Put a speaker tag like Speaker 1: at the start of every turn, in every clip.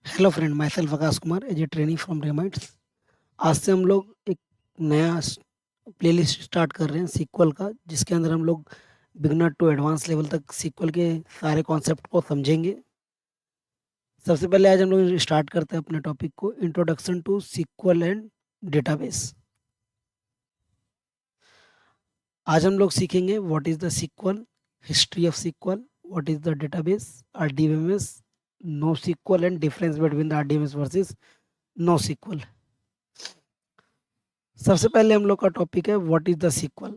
Speaker 1: Hello friend, myself Akash Kumar as a training from Remits. आज से हम लोग एक नया प्लेलिस्ट स्टार्ट कर रहे हैं सीक्वल का, जिसके अंदर हम लोग बिगनर टू एडवांस लेवल तक सीक्वल के सारे कॉन्सेप्ट को समझेंगे। सबसे पहले आज हम लोग स्टार्ट करते हैं अपने टॉपिक को, introduction to SQL and database. आज हम लोग सीखेंगे what is the SQL, history of SQL, what is the database, RDBMS, NoSQL and difference between the RDBMS versus NoSQL. सबसे पहले हम लोग का टॉपिक है what is the SQL.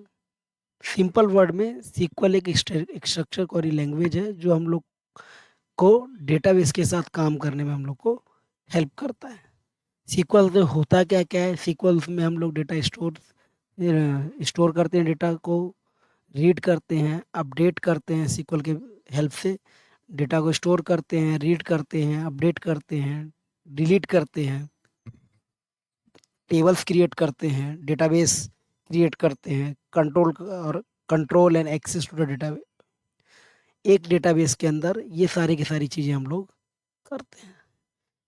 Speaker 1: Simple word में सीक्वल एक स्ट्रक्चर क्वेरी लैंग्वेज है जो हम लोग को डेटाबेस के साथ काम करने में हम लोग को हेल्प करता है। सीक्वल से होता क्या क्या है, सीक्वल्स में हम लोग डेटा स्टोर करते हैं, डेटा को रीड करते हैं, अपडेट करते हैं सीक्वल के हेल्प से। डेटा को स्टोर करते हैं, रीड करते हैं, अपडेट करते हैं, डिलीट करते हैं, टेबल्स क्रिएट करते हैं, डेटाबेस क्रिएट करते हैं, control and access to the data. एक डेटाबेस के अंदर ये सारी की सारी चीज़ें हम लोग करते हैं।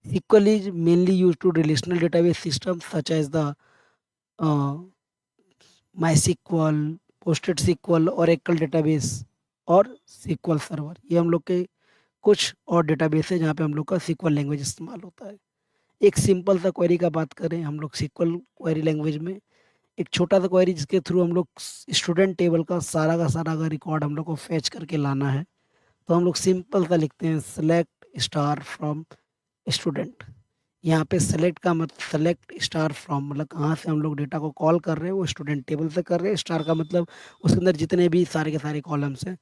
Speaker 1: SQL is mainly used to relational database systems such as the uh, MySQL, PostgreSQL, Oracle database और SQL सर्वर। ये हम लोग के कुछ और डेटाबेस है जहाँ पे हम लोग का SQL लैंग्वेज इस्तेमाल होता है। एक सिंपल सा क्वेरी का बात करें हम लोग SQL क्वेरी लैंग्वेज में, एक छोटा सा क्वेरी जिसके थ्रू हम लोग स्टूडेंट टेबल का सारा अगर रिकॉर्ड हम लोग को फैच करके लाना है, तो हम लोग सिंपल सा लिखते हैं सेलेक्ट स्टार फ्रॉम स्टूडेंट। यहाँ पे सेलेक्ट का मतलब सेलेक्ट स्टार फ्रॉम मतलब कहाँ से हम लोग डेटा को कॉल कर रहे हैं, वो स्टूडेंट टेबल से कर रहे हैं। स्टार का मतलब उसके अंदर जितने भी सारे के सारे कॉलम्स हैं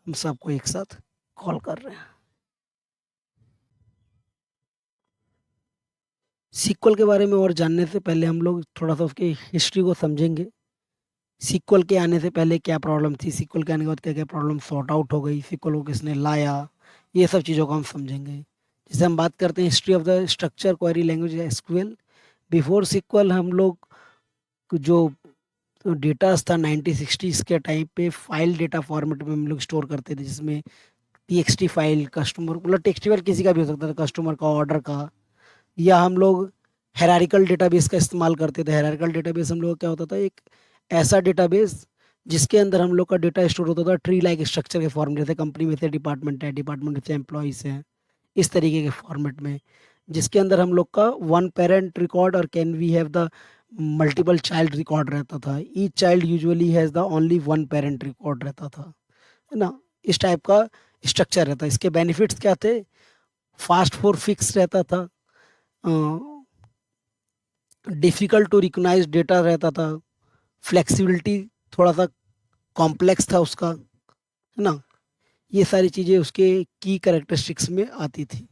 Speaker 1: हम सबको एक साथ कॉल कर रहे हैं। सीक्वल के बारे में और जानने से पहले हम लोग थोड़ा सा उसकी हिस्ट्री को समझेंगे। सीक्वल के आने से पहले क्या प्रॉब्लम थी, सीक्वल के आने के बाद क्या क्या प्रॉब्लम सॉर्ट आउट हो गई, सीक्वल को किसने लाया, ये सब चीज़ों को हम समझेंगे। जैसे हम बात करते हैं history of the structure query language SQL. Before SQL हम लोग जो डेटा था 1960s के टाइम पे फाइल डेटा फॉर्मेट में हम लोग स्टोर करते थे, जिसमें टीएक्सटी फाइल, कस्टमर मतलब टेक्स्ट फाइल किसी का भी हो सकता था, कस्टमर का, ऑर्डर का, या हम लोग हेरारिकल डेटाबेस का इस्तेमाल करते थे। हेरारिकल डेटाबेस हम लोग का क्या होता था, एक ऐसा डेटाबेस जिसके अंदर हम लोग का डेटा स्टोर होता था ट्री लाइक स्ट्रक्चर के फॉर्म, जैसे कंपनी में से डिपार्टमेंट है, डिपार्टमेंट से एम्प्लॉयज़ हैं, इस तरीके के फॉर्मेट में, जिसके अंदर हम लोग का वन पेरेंट रिकॉर्ड और can we have the multiple child record रहता था। Each child usually has the only one parent record रहता था, है ना। इस टाइप का स्ट्रक्चर रहता है। इसके बेनिफिट्स क्या थे, फास्ट फॉर फिक्स रहता था, डिफ़िकल्ट टू रिकॉग्नाइज डेटा रहता था, फ्लेक्सिबिलिटी थोड़ा सा कॉम्प्लेक्स था उसका, है ना। ये सारी चीज़ें उसके की कैरेक्टरिस्टिक्स में आती थी।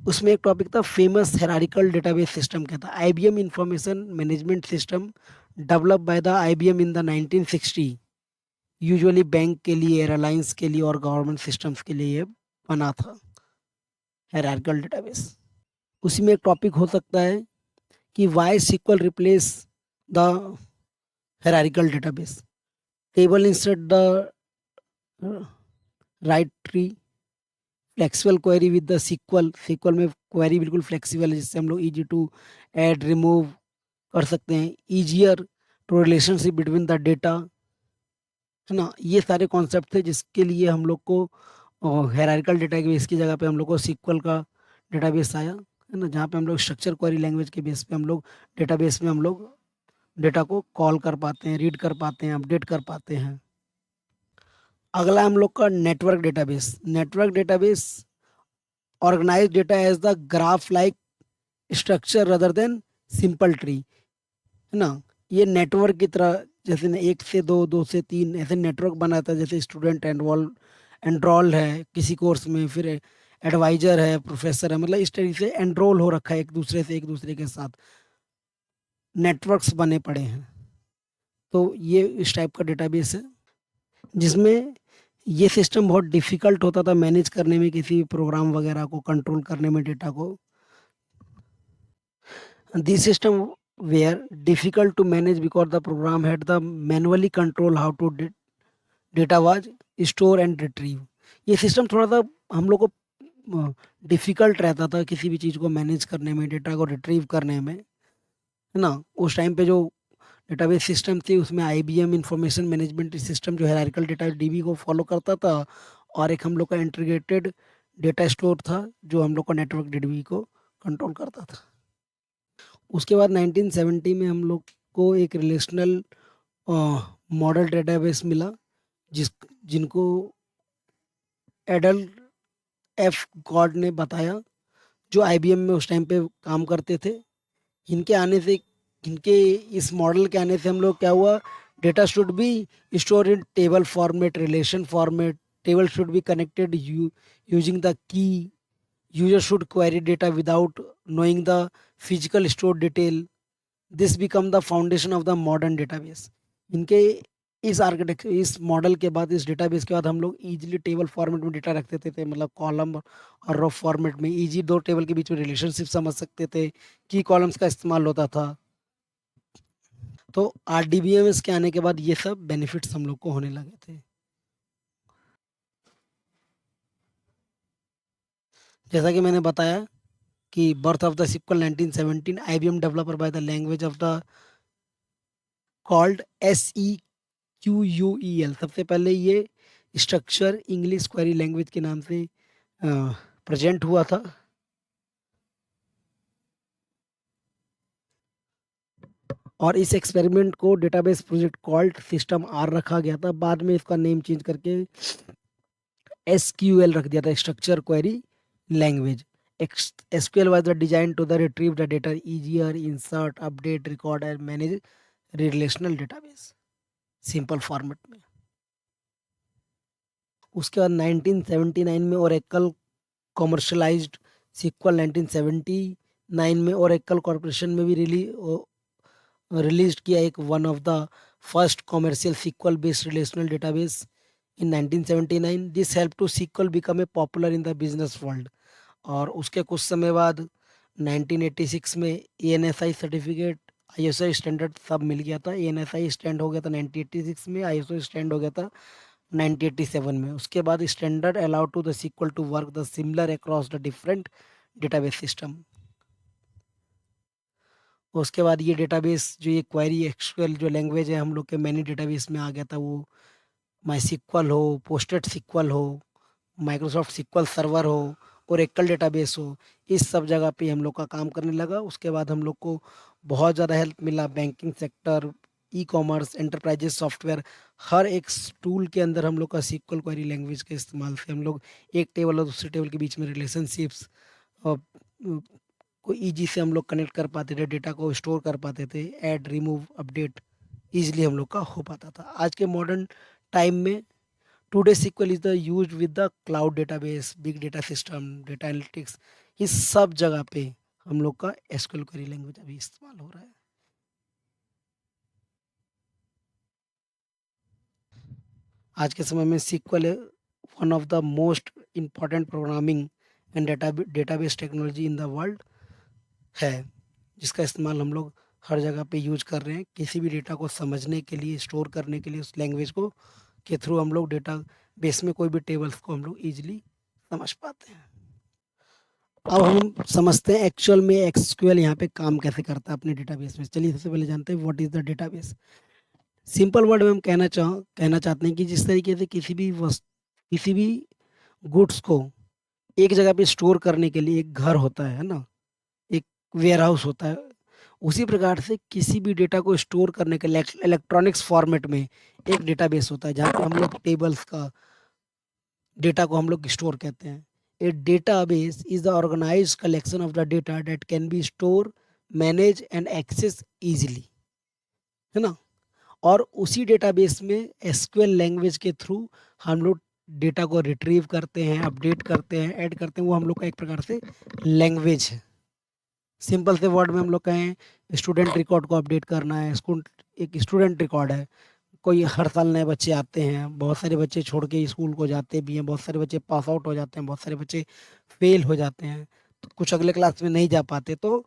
Speaker 1: उसमें एक टॉपिक था फेमस हेरारिकल डेटाबेस सिस्टम, क्या था, IBM information management system develop by the IBM in the 1960। Usually bank के लिए, एयरलाइंस के लिए और गवर्नमेंट सिस्टम्स के लिए ये बना था हेरारिकल डेटाबेस। उसी में एक टॉपिक हो सकता है कि why SQL replace the hierarchical database, table instead the right tree, flexible query with the SQL. SQL में क्वेरी बिल्कुल फ्लेक्सिबल है, जिससे हम लोग इजी टू ऐड रिमूव कर सकते हैं, easier to relationship between the data, है ना। ये सारे कॉन्सेप्ट थे जिसके लिए हम लोग को हायरार्किकल डेटाबेस की जगह पे हम लोग को सीक्वल का डेटाबेस आया, है ना, जहाँ पे हम लोग स्ट्रक्चर क्वेरी लैंग्वेज के बेस पे हम लोग डेटाबेस में हम लोग डेटा को कॉल कर पाते हैं, रीड कर पाते हैं, अपडेट कर पाते हैं। अगला हम लोग का network database. Network database organise data as the graph like structure rather than simple tree, है ना। ये नेटवर्क की तरह, जैसे ना एक से दो, दो से तीन, ऐसे नेटवर्क बनाता है। जैसे स्टूडेंट एनरोल है किसी कोर्स में, फिर एडवाइजर है, प्रोफेसर है, मतलब इस तरीके से एनरोल हो रखा है एक दूसरे के साथ, नेटवर्क्स बने पड़े हैं। तो ये इस टाइप का डेटाबेस है, जिसमें ये सिस्टम बहुत डिफिकल्ट होता था मैनेज करने में, किसी भी प्रोग्राम वगैरह को कंट्रोल करने में, डेटा को। This system were difficult to manage because the program had the manually control how to data was store and retrieve. ये सिस्टम थोड़ा सा हम लोग को डिफ़िकल्ट रहता था किसी भी चीज़ को मैनेज करने में, डेटा को रिट्रीव करने में, है ना? उस टाइम पे जो डेटाबेस सिस्टम थी उसमें आईबीएम इंफॉर्मेशन मैनेजमेंट सिस्टम जो हायरार्किकल डेटा डीबी को फॉलो करता था, और एक हम लोग का इंटीग्रेटेड डेटा स्टोर था जो हम लोग का नेटवर्क डीबी को कंट्रोल करता था। उसके बाद 1970 में हम लोग को एक रिलेशनल मॉडल डेटाबेस मिला, जिस जिनको एडल एफ गॉड ने बताया, जो आईबीएम में उस टाइम पे काम करते थे। इनके आने से, इनके इस मॉडल के आने से हम लोग क्या हुआ, data should be store in table format, relation format, table should be connected using the key, user should query data without knowing the physical stored detail. This become the foundation of the modern database. इनके इस architecture, इस model के बाद, इस database के बाद हम लोग इजीली टेबल फॉर्मेट में डेटा रखते थे, मतलब कॉलम और रो फॉर्मेट में इजी दो टेबल के बीच में रिलेशनशिप समझ सकते थे, की कॉलम्स का इस्तेमाल होता था। तो आरडीबीएमएस के आने के बाद ये सब बेनिफिट्स हम लोग को होने लगे थे। जैसा कि मैंने बताया कि birth of the SQL 1917, IBM developer by the language of the called SEQUEL। सबसे पहले ये स्ट्रक्चर इंग्लिश क्वेरी लैंग्वेज के नाम से प्रेजेंट हुआ था। और इस एक्सपेरिमेंट को database project called system R रखा गया था। बाद में इसका नेम चेंज करके SQL रख दिया था, structure query language. SQL was the designed to the retrieve the data easier, insert, update, record and manage relational database simple format में। उसके बाद 1979 में ओरेकल कॉमर्शलाइज्ड सिक्वल, 1979 में ओरेकल कॉर्पोरेशन में भी रिलीज किया एक one of the first commercial SQL based relational database in 1979। This help to SQL become a popular in the business world. और उसके कुछ समय बाद 1986 में ANSI सर्टिफिकेट, ISO स्टैंडर्ड सब मिल गया था। ANSI स्टैंड हो गया था 1986 में, ISO स्टैंड हो गया था 1987 में। उसके बाद standard allow to the SQL to work the similar across the different database system. उसके बाद ये डेटाबेस जो ये क्वेरी एक्सक्यूएल जो लैंग्वेज है हम लोग के मैनी डेटाबेस में आ गया था, वो माई सिक्वल हो, पोस्टेड सिक्वल हो, माइक्रोसॉफ्ट सिक्वल सर्वर हो, ओरेकल डेटाबेस हो, इस सब जगह पे हम लोग का काम करने लगा। उसके बाद हम लोग को बहुत ज़्यादा हेल्प मिला, banking sector, e commerce, enterprises software, हर एक टूल के अंदर हम लोग का सिक्वल क्वेरी लैंग्वेज के इस्तेमाल से हम लोग एक टेबल और दूसरे टेबल के बीच में रिलेशनशिप्स को ईजी से हम लोग कनेक्ट कर पाते थे, डेटा को स्टोर कर पाते थे, ऐड, रिमूव, अपडेट ईजिली हम लोग का हो पाता था। आज के मॉडर्न टाइम में today SQL is the use with the cloud database, big data system, data analytics, इस सब जगह पे हम लोग का SQL क्वेरी लैंग्वेज अभी इस्तेमाल हो रहा है। आज के समय में SQL one of the most important programming and database technology in the world है, जिसका इस्तेमाल हम लोग हर जगह पे यूज कर रहे हैं, किसी भी डेटा को समझने के लिए, स्टोर करने के लिए, उस लैंग्वेज को के थ्रू हम लोग डेटा बेस में कोई भी टेबल्स को हम लोग ईजिली समझ पाते हैं। अब हम समझते हैं एक्चुअल में SQL यहाँ पे काम कैसे करता है अपने डेटाबेस में। चलिए सबसे पहले जानते हैं what is the database. Simple word में हम कहना चाहते हैं कि जिस तरीके से किसी भी गुड्स को एक जगह पे स्टोर करने के लिए एक घर होता है ना, एक वेयर हाउस होता है, उसी प्रकार से किसी भी डेटा को स्टोर करने के लिए इलेक्ट्रॉनिक्स फॉर्मेट में एक डेटाबेस होता है, जहाँ पे हम लोग टेबल्स का डेटा को हम लोग स्टोर कहते हैं। A database is the organised collection of the data that can be store, manage and access easily, है ना। और उसी डेटाबेस में SQL लैंग्वेज के थ्रू हम लोग डेटा को रिट्रीव करते हैं, अपडेट करते हैं, ऐड करते हैं। वो हम लोग का एक प्रकार से लैंग्वेज है। सिंपल से वर्ड में हम लोग कहें, स्टूडेंट रिकॉर्ड को अपडेट करना है, स्कूल एक स्टूडेंट रिकॉर्ड है, कोई हर साल नए बच्चे आते हैं, बहुत सारे बच्चे छोड़ के स्कूल को जाते भी हैं, बहुत सारे बच्चे पास आउट हो जाते हैं, बहुत सारे बच्चे फेल हो जाते हैं, तो कुछ अगले क्लास में नहीं जा पाते। तो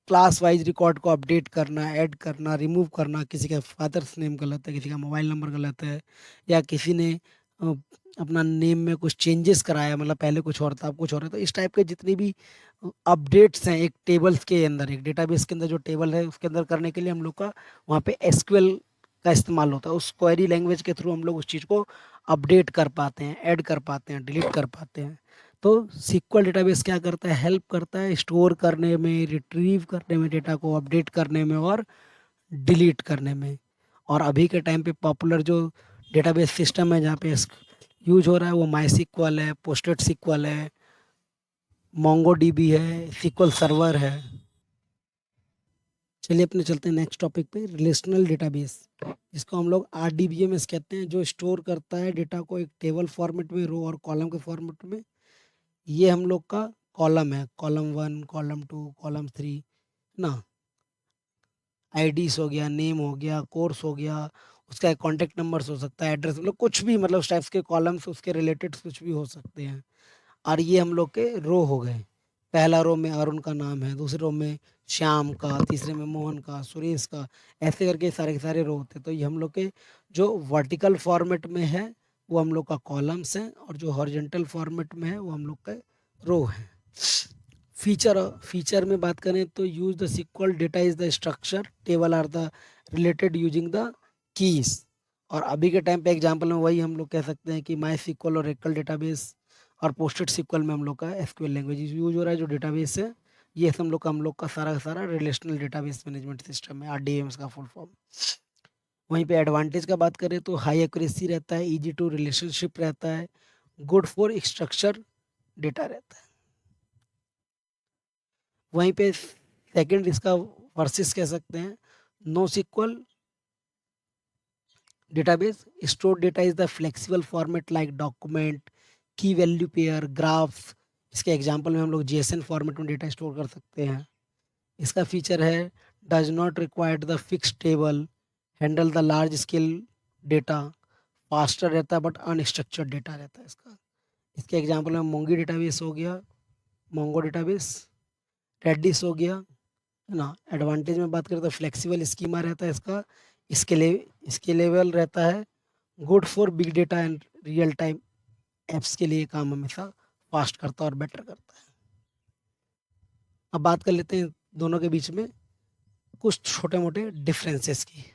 Speaker 1: क्लास वाइज रिकॉर्ड को अपडेट करना, ऐड करना, रिमूव करना, किसी का फादर्स नेम गलत है, किसी का मोबाइल नंबर गलत है, या किसी ने अपना नेम में कुछ चेंजेस कराया, मतलब पहले कुछ और था अब कुछ और है, तो इस टाइप के जितनी भी अपडेट्स हैं एक टेबल्स के अंदर, एक डेटाबेस के अंदर जो टेबल है उसके अंदर करने के लिए हम लोग का वहाँ पे एसक्यूएल का इस्तेमाल होता है। उस क्वेरी लैंग्वेज के थ्रू हम लोग उस चीज़ को अपडेट कर पाते हैं, ऐड कर पाते हैं, डिलीट कर पाते हैं। तो सीक्वल डेटाबेस क्या करता है, हेल्प करता है स्टोर करने में, रिट्रीव करने में, डेटा को अपडेट करने में और डिलीट करने में। और अभी के टाइम पे पॉपुलर जो डेटाबेस सिस्टम है जहाँ पे यूज हो रहा है वो माई सीक्वल है, पोस्टेड सीक्वल है, मोंगो डीबी है, सीक्वल सर्वर है। चलिए अपने चलते हैं नेक्स्ट टॉपिक पे, रिलेशनल डेटाबेस, जिसको हम लोग आरडीबीएमएस कहते हैं, जो स्टोर करता है डेटा को एक टेबल फॉर्मेट में, रो और कॉलम के फॉर्मेट में। ये हम लोग का कॉलम है, कॉलम 1, कॉलम 2, कॉलम 3 ना। आईडीज हो गया, नेम हो गया, कोर्स हो गया, उसका कॉन्टेक्ट नंबर्स हो सकता है, एड्रेस, मतलब कुछ भी, मतलब उस टाइप्स के कॉलम्स उसके रिलेटेड कुछ भी हो सकते हैं। और ये हम लोग के रो हो गए। पहला रो में अरुण का नाम है, दूसरे रो में श्याम का, तीसरे में मोहन का, सुरेश का, ऐसे करके सारे के सारे रो होते हैं। तो ये हम लोग के जो वर्टिकल फॉर्मेट में है वो हम लोग का कॉलम्स हैं, और जो हॉरिजॉन्टल फॉर्मेट में है वो हम लोग का रो है। फीचर, फीचर में बात करें तो use the SQL data is the structure, table are the related using the keys. और अभी के टाइम पे एग्जांपल में वही हम लोग कह सकते हैं कि माई सिक्वल और रेकल डेटाबेस और पोस्टेड सिक्वल में हम लोग का एसक्यूएल लैंग्वेज यूज हो रहा है। जो डेटाबेस है ये हम लोग का सारा रिलेशनल डेटाबेस मैनेजमेंट सिस्टम है, आरडीएमएस का फुल फॉर्म। वहीं पे एडवांटेज का बात करें तो हाई एक्यूरेसी रहता है, इजी टू रिलेशनशिप रहता है, गुड फॉर स्ट्रक्चर डेटा रहता है। वहीं पे सेकंड इसका वर्सेस कह सकते हैं, NoSQL database store data is the flexible format like document, key value pair, graphs. इसके एग्जांपल में हम लोग जेएसएन फॉर्मेट में डेटा स्टोर कर सकते हैं। इसका फीचर है does not required the fix table, handle the large scale data, faster रहता है बट अनस्ट्रक्चर्ड डेटा रहता है इसका। इसके एग्जांपल में मोंगी डेटाबेस हो गया, मोंगो डेटाबेस, रेडिस हो गया, है ना। एडवांटेज में बात करें तो फ्लेक्सिबल स्कीमा रहता है इसका, स्केलेबल रहता है, good for big data and real time apps के लिए काम हमेशा फास्ट करता है और बेटर करता है। अब बात कर लेते हैं दोनों के बीच में कुछ छोटे मोटे डिफरेंसेस की।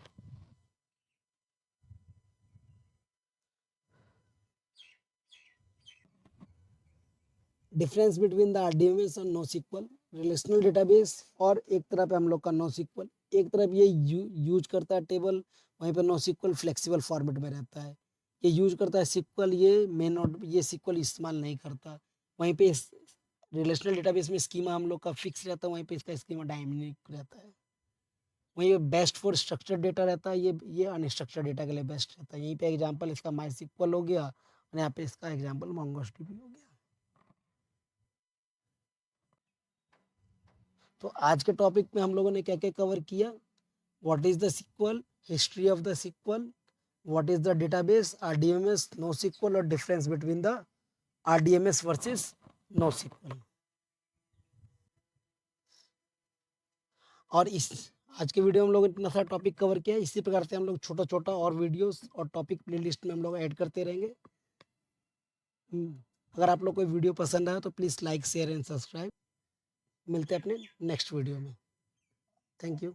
Speaker 1: डिफरेंस बिटवीन द आरडीएमएस और नो सिक्वल, रिलेशनल डेटाबेस और एक तरफ हम लोग का नो सिक्वल। एक तरफ ये यूज करता है टेबल, वहीं पर नो सिक्वल फ्लेक्सिबल फॉर्मेट में रहता है। ये यूज करता है सिक्वल, ये मे नॉट, ये सिक्वल इस्तेमाल नहीं करता। वहीं पे रिलेशनल डेटाबेस में स्कीमा हम लोग का फिक्स रहता है, वहीं पे इसका स्कीमा डायनामिक रहता है। वहीं पे बेस्ट फॉर स्ट्रक्चर्ड डेटा रहता है, ये अनस्ट्रक्चर्ड डेटा के लिए बेस्ट रहता है। यहीं पे एग्जांपल इसका माई सिक्वल हो गया, और यहाँ पे इसका एग्जांपल मोंगोडीबी हो गया। तो आज के टॉपिक में हम लोगों ने क्या क्या कवर किया, what is the SQL, history of the SQL, what is the database, RDBMS, no SQL, और difference between the RDBMS versus no SQL. और इस आज के वीडियो में हम लोग इतना सारा टॉपिक कवर किया। इसी प्रकार से हम लोग छोटा छोटा और वीडियोस और टॉपिक प्लेलिस्ट में हम लोग ऐड करते रहेंगे। अगर आप लोग को वीडियो पसंद आया तो please like, share and subscribe. मिलते हैं अपने नेक्स्ट वीडियो में। Thank you.